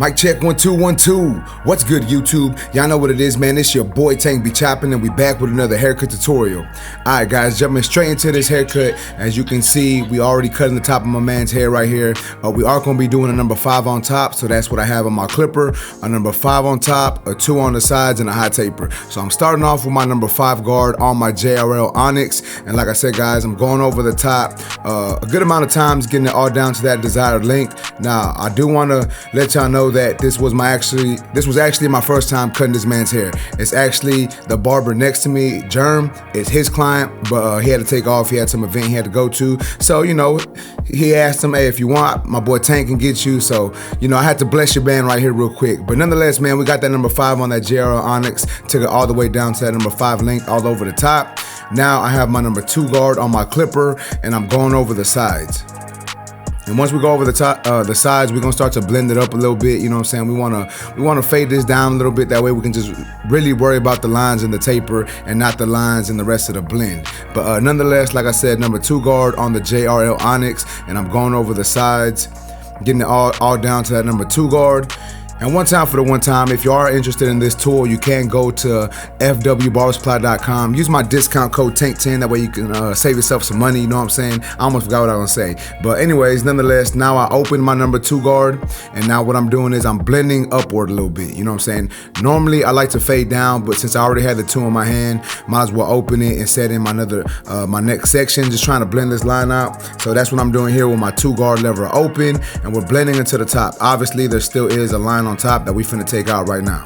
Mic check 1 2 1 2. What's good, YouTube? Y'all know what it is, man. It's your boy Tank be Choppin, and we back with another haircut tutorial. Alright guys, jumping straight into this haircut. As you can see, we already cutting the top of my man's hair right here. We are going to be doing a number 5 on top, so that's what I have on my clipper. A number 5 on top, a 2 on the sides, and a high taper. So I'm starting off with my number 5 guard on my JRL Onyx, and like I said guys, I'm going over the top a good amount of times, getting it all down to that desired length. Now I do want to let y'all know that this was actually my first time cutting this man's hair. It's actually the barber next to me, Germ. It's his client, but he had to take off. He had some event he had to go to. So, you know, he asked him, hey, if you want, my boy Tank can get you. So, you know, I had to bless your band right here real quick. But nonetheless, man, we got that number 5 on that JRL Onyx. Took it all the way down to that number 5 length all over the top. Now I have my number 2 guard on my clipper, and I'm going over the sides. And once we go over the top, the sides, we're gonna start to blend it up a little bit. You know what I'm saying? We wanna fade this down a little bit. That way we can just really worry about the lines in the taper and not the lines in the rest of the blend. But nonetheless, like I said, number 2 guard on the JRL Onyx, and I'm going over the sides, getting it all down to that number 2 guard. And one time for the one time, if you are interested in this tool, you can go to fwbarbersupply.com. Use my discount code TANK10. That way you can save yourself some money. You know what I'm saying? I almost forgot what I was gonna say. But anyways, nonetheless, now I open my number 2 guard, and now what I'm doing is I'm blending upward a little bit. You know what I'm saying? Normally I like to fade down, but since I already had the 2 in my hand, might as well open it and set in my next section, just trying to blend this line out. So that's what I'm doing here with my 2 guard lever open, and we're blending into the top. Obviously, there still is a line on top that we finna take out right now.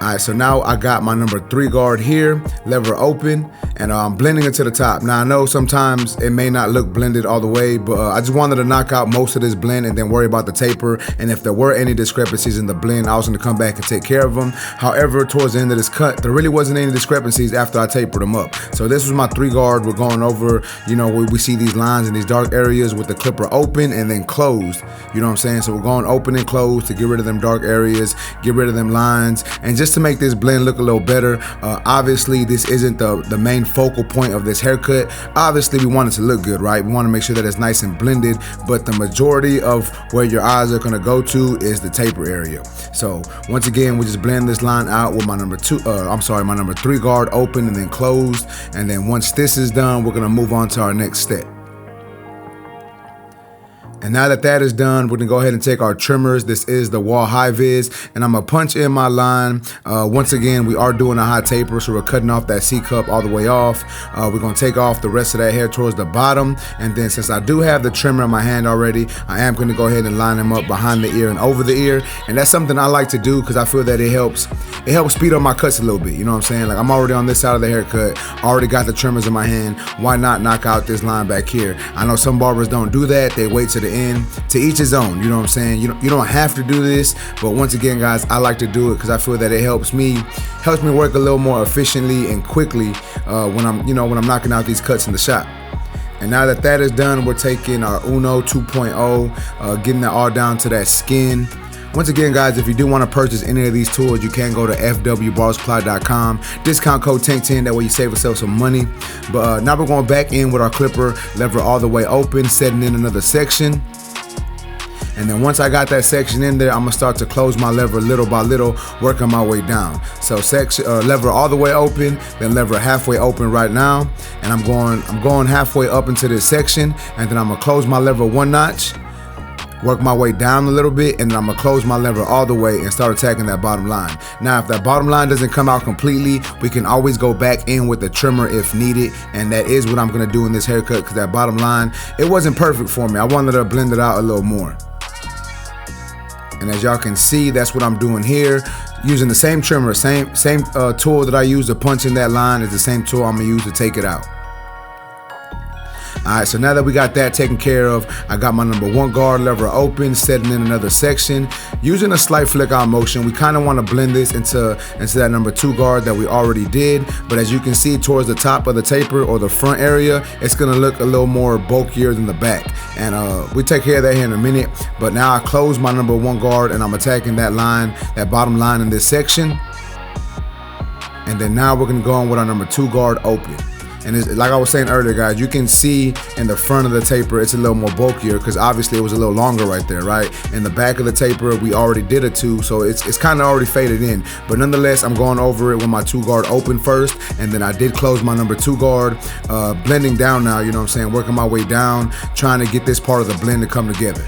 Alright, so now I got my number 3 guard here, lever open, and I'm blending it to the top. Now I know sometimes it may not look blended all the way, but I just wanted to knock out most of this blend and then worry about the taper. And if there were any discrepancies in the blend, I was gonna come back and take care of them. However, towards the end of this cut, there really wasn't any discrepancies after I tapered them up. So this was my 3 guard. We're going over, you know, we see these lines in these dark areas with the clipper open and then closed. You know what I'm saying? So we're going open and closed to get rid of them dark areas, get rid of them lines, and just to make this blend look a little better. Obviously, this isn't the main focal point of this haircut. Obviously, we want it to look good, right? We want to make sure that it's nice and blended, but the majority of where your eyes are going to go to is the taper area. So once again, we just blend this line out with my number 3 guard open and then closed. And then once this is done, we're going to move on to our next step. And now that that is done, we're gonna go ahead and take our trimmers. This is the Wahl Hi-Viz, and I'm gonna punch in my line. Once again, we are doing a high taper, so we're cutting off that C cup all the way off. We're gonna take off the rest of that hair towards the bottom, and then since I do have the trimmer in my hand already, I am gonna go ahead and line them up behind the ear and over the ear. And that's something I like to do because I feel that it helps speed up my cuts a little bit. You know what I'm saying? Like, I'm already on this side of the haircut, already got the trimmers in my hand. Why not knock out this line back here? I know some barbers don't do that. They wait to the end. To each his own, you know what I'm saying? You don't have to do this, but once again guys, I like to do it because I feel that it helps me work a little more efficiently and quickly when I'm knocking out these cuts in the shop. And now that that is done, we're taking our Uno 2.0, getting that all down to that skin. Once again, guys, if you do want to purchase any of these tools, you can go to fwbarbersupply.com. Discount code TANK10, that way you save yourself some money. But now we're going back in with our clipper, lever all the way open, setting in another section. And then once I got that section in there, I'm gonna start to close my lever little by little, working my way down. So lever all the way open, then lever halfway open right now. And I'm going halfway up into this section, and then I'm gonna close my lever 1 notch, work my way down a little bit, and then I'm gonna close my lever all the way and start attacking that bottom line. Now, if that bottom line doesn't come out completely, we can always go back in with the trimmer if needed, and that is what I'm gonna do in this haircut because that bottom line, it wasn't perfect for me. I wanted to blend it out a little more. And as y'all can see, that's what I'm doing here. Using the same trimmer, same tool that I use to punch in that line is the same tool I'm gonna use to take it out. Alright, so now that we got that taken care of, I got my number 1 guard lever open, setting in another section. Using a slight flick out motion, we kind of want to blend this into that number 2 guard that we already did. But as you can see towards the top of the taper or the front area, it's going to look a little more bulkier than the back. And we take care of that here in a minute. But now I close my number 1 guard and I'm attacking that line, that bottom line in this section. And then now we're going to go on with our number 2 guard open. And it's, like I was saying earlier, guys, you can see in the front of the taper, it's a little more bulkier because obviously it was a little longer right there, right? In the back of the taper, we already did a 2, so it's kind of already faded in. But nonetheless, I'm going over it with my 2 guard open first, and then I did close my number 2 guard, blending down now, you know what I'm saying? Working my way down, trying to get this part of the blend to come together.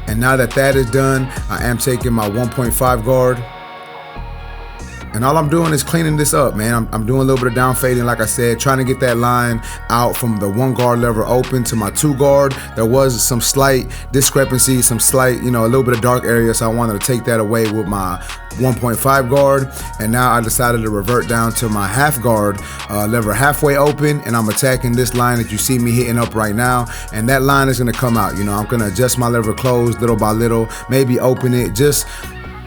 And now that that is done, I am taking my 1.5 guard. And all I'm doing is cleaning this up, man. I'm doing a little bit of down fading, like I said, trying to get that line out from the 1 guard lever open to my 2 guard. There was some slight discrepancy, some slight, you know, a little bit of dark area, so I wanted to take that away with my 1.5 guard. And now I decided to revert down to my half guard lever halfway open, and I'm attacking this line that you see me hitting up right now. And that line is gonna come out. You know, I'm gonna adjust my lever close little by little, maybe open it, just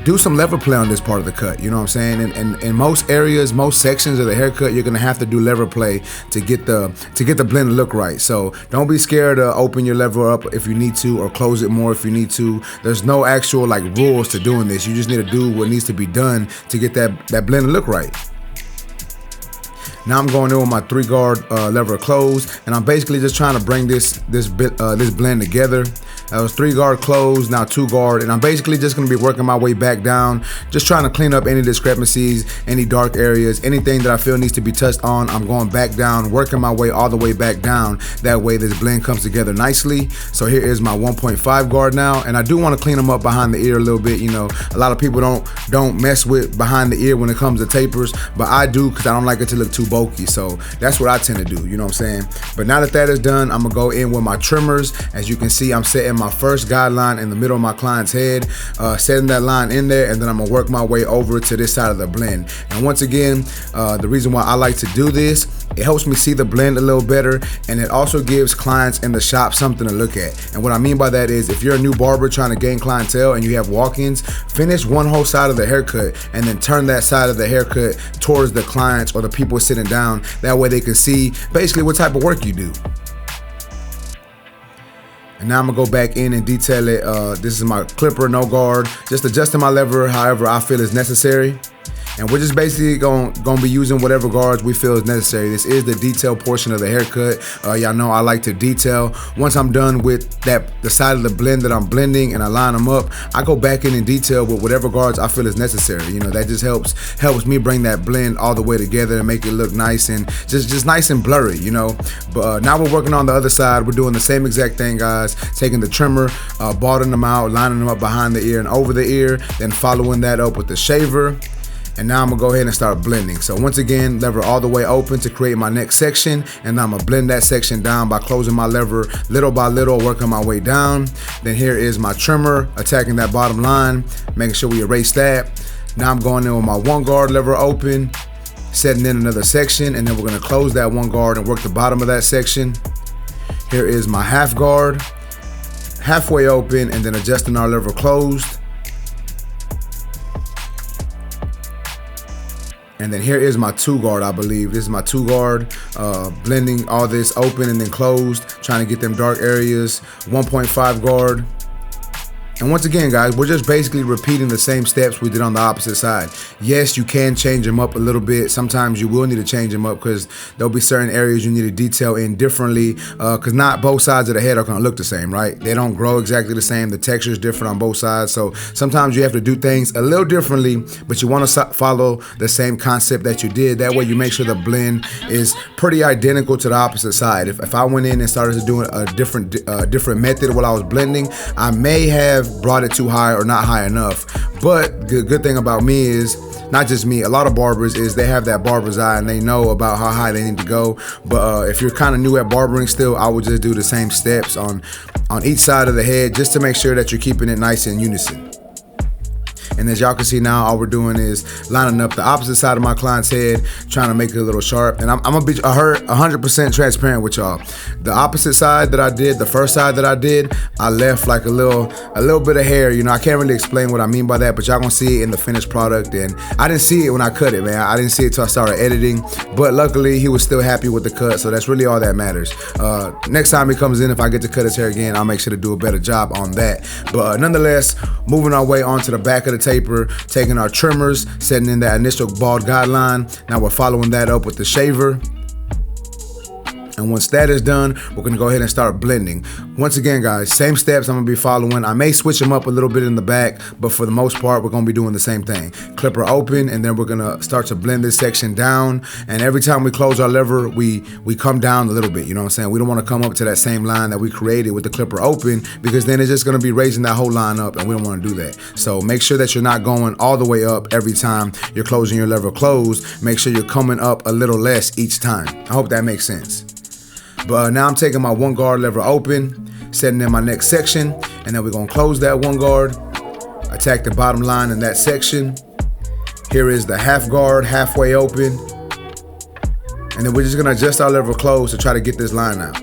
do some lever play on this part of the cut, you know what I'm saying? And in most areas, most sections of the haircut, you're gonna have to do lever play to get the blend to look right. So don't be scared to open your lever up if you need to, or close it more if you need to. There's no actual like rules to doing this. You just need to do what needs to be done to get that blend to look right. Now I'm going in with my 3 guard lever closed, and I'm basically just trying to bring this blend together. That was 3 guard closed, now 2 guard, and I'm basically just gonna be working my way back down, just trying to clean up any discrepancies, any dark areas, anything that I feel needs to be touched on. I'm going back down, working my way all the way back down. That way this blend comes together nicely. So here is my 1.5 guard now, and I do want to clean them up behind the ear a little bit. You know, a lot of people don't mess with behind the ear when it comes to tapers, but I do because I don't like it to look too bulky. So that's what I tend to do, you know what I'm saying? But now that that is done, I'm gonna go in with my trimmers. As you can see, I'm setting my first guideline in the middle of my client's head, setting that line in there, and then I'm gonna work my way over to this side of the blend. And once again, the reason why I like to do this, it helps me see the blend a little better, and it also gives clients in the shop something to look at. And what I mean by that is, if you're a new barber trying to gain clientele and you have walk-ins, finish one whole side of the haircut and then turn that side of the haircut towards the clients or the people sitting down. That way they can see basically what type of work you do. And now I'm gonna go back in and detail it. This is my clipper, no guard, just adjusting my lever however I feel is necessary. And we're just basically gonna be using whatever guards we feel is necessary. This is the detail portion of the haircut. Y'all know I like to detail. Once I'm done with the side of the blend that I'm blending and I line them up, I go back in and detail with whatever guards I feel is necessary. You know, that just helps me bring that blend all the way together and make it look nice and just nice and blurry, you know. But now we're working on the other side. We're doing the same exact thing, guys. Taking the trimmer, balding them out, lining them up behind the ear and over the ear, then following that up with the shaver. And now I'm gonna go ahead and start blending. So once again, lever all the way open to create my next section, and I'm gonna blend that section down by closing my lever little by little, working my way down. Then here is my trimmer, attacking that bottom line, making sure we erase that. Now I'm going in with my 1 guard lever open, setting in another section, and then we're gonna close that 1 guard and work the bottom of that section. Here is my half guard, halfway open, and then adjusting our lever closed. And then here is my 2 guard, I believe. This is my 2 guard, blending all this open and then closed, trying to get them dark areas. 1.5 guard. And once again, guys, we're just basically repeating the same steps we did on the opposite side. Yes, you can change them up a little bit. Sometimes you will need to change them up because there'll be certain areas you need to detail in differently, because not both sides of the head are going to look the same, right? They don't grow exactly the same. The texture is different on both sides. So sometimes you have to do things a little differently, but you want to follow the same concept that you did. That way you make sure the blend is pretty identical to the opposite side. If I went in and started to do a different method while I was blending, I may have brought it too high or not high enough. But the good thing about me is, not just me, a lot of barbers, is they have that barber's eye and they know about how high they need to go. But if you're kind of new at barbering still, I would just do the same steps on each side of the head, just to make sure that you're keeping it nice in unison. And as y'all can see now, all we're doing is lining up the opposite side of my client's head, trying to make it a little sharp. And I'm gonna be 100% transparent with y'all. The opposite side that I did, the first side that I did, I left like a little bit of hair. You know, I can't really explain what I mean by that, but y'all gonna see it in the finished product. And I didn't see it when I cut it, man. I didn't see it till I started editing. But luckily, he was still happy with the cut, so that's really all that matters. Next time he comes in, if I get to cut his hair again, I'll make sure to do a better job on that. But nonetheless, moving our way onto the back of the taper, taking our trimmers, setting in that initial bald guideline. Now we're following that up with the shaver. And once that is done, we're gonna go ahead and start blending. Once again, guys, same steps I'm gonna be following. I may switch them up a little bit in the back, but for the most part, we're gonna be doing the same thing. Clipper open, and then we're gonna start to blend this section down. And every time we close our lever, we come down a little bit, you know what I'm saying? We don't wanna come up to that same line that we created with the clipper open, because then it's just gonna be raising that whole line up, and we don't wanna do that. So make sure that you're not going all the way up every time you're closing your lever closed. Make sure you're coming up a little less each time. I hope that makes sense. But now I'm taking my 1 guard lever open, setting in my next section, and then we're gonna close that 1 guard, attack the bottom line in that section. Here is the half guard, halfway open. And then we're just gonna adjust our lever close to try to get this line out.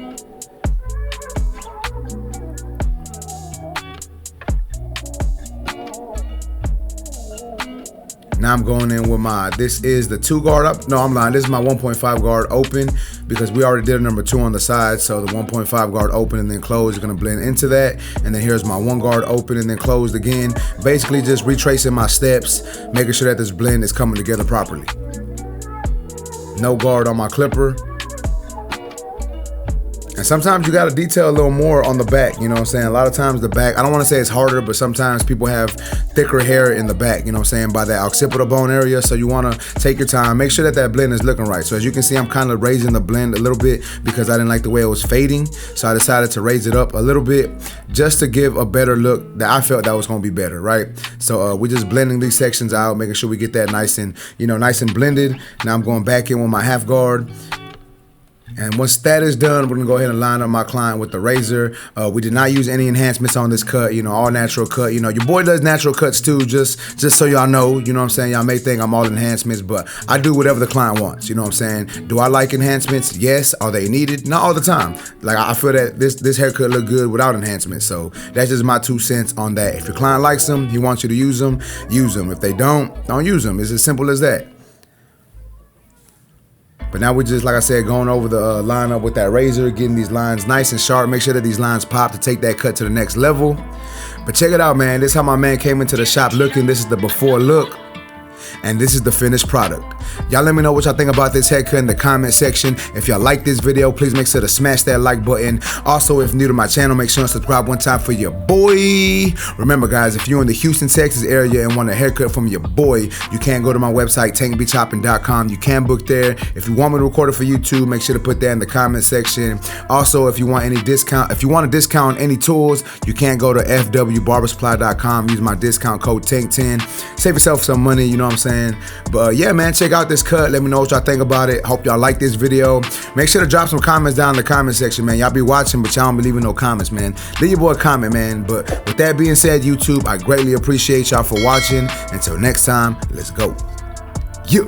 Now I'm going in with this is the 2 guard up. No, I'm lying. This is my 1.5 guard open, because we already did a number 2 on the side. So the 1.5 guard open and then closed is gonna blend into that. And then here's my 1 guard open and then closed again. Basically just retracing my steps, making sure that this blend is coming together properly. No guard on my clipper. And sometimes you gotta detail a little more on the back, you know what I'm saying? A lot of times the back, I don't wanna say it's harder, but sometimes people have thicker hair in the back, you know what I'm saying, by that occipital bone area. So you wanna take your time, make sure that that blend is looking right. So as you can see, I'm kind of raising the blend a little bit because I didn't like the way it was fading. So I decided to raise it up a little bit just to give a better look that I felt that was gonna be better, right? So we're just blending these sections out, making sure we get that nice and, nice and blended. Now I'm going back in with my half guard. And once that is done, we're gonna go ahead and line up my client with the razor. We did not use any enhancements on this cut, all natural cut. Your boy does natural cuts too, just so y'all know, you know what I'm saying? Y'all may think I'm all enhancements, but I do whatever the client wants, you know what I'm saying? Do I like enhancements? Yes. Are they needed? Not all the time. Like, I feel that this haircut look good without enhancements. So that's just my 2 cents on that. If your client likes them, he wants you to use them, use them. If they don't use them. It's as simple as that. But now we're just, like I said, going over the lineup with that razor, getting these lines nice and sharp. Make sure that these lines pop to take that cut to the next level. But check it out, man. This is how my man came into the shop looking. This is the before look. And this is the finished product. Y'all let me know what y'all think about this haircut in the comment section. If y'all like this video, please make sure to smash that like button. Also, if new to my channel, make sure to subscribe one time for your boy. Remember, guys, if you're in the Houston, Texas area and want a haircut from your boy, you can go to my website, tankbchoppin.com. You can book there. If you want me to record it for YouTube, make sure to put that in the comment section. Also, if you want any discount, if you want to discount any tools, you can go to fwbarbersupply.com. Use my discount code TANK10. Save yourself some money, you know what I'm saying? But yeah, man, check out this cut. Let me know what y'all think about it. Hope y'all like this video. Make sure to drop some comments down in the comment section, man. Y'all be watching, but y'all don't be leaving no comments, man. Leave your boy a comment, man. But with that being said, YouTube, I greatly appreciate y'all for watching. Until next time, let's go. Yeah.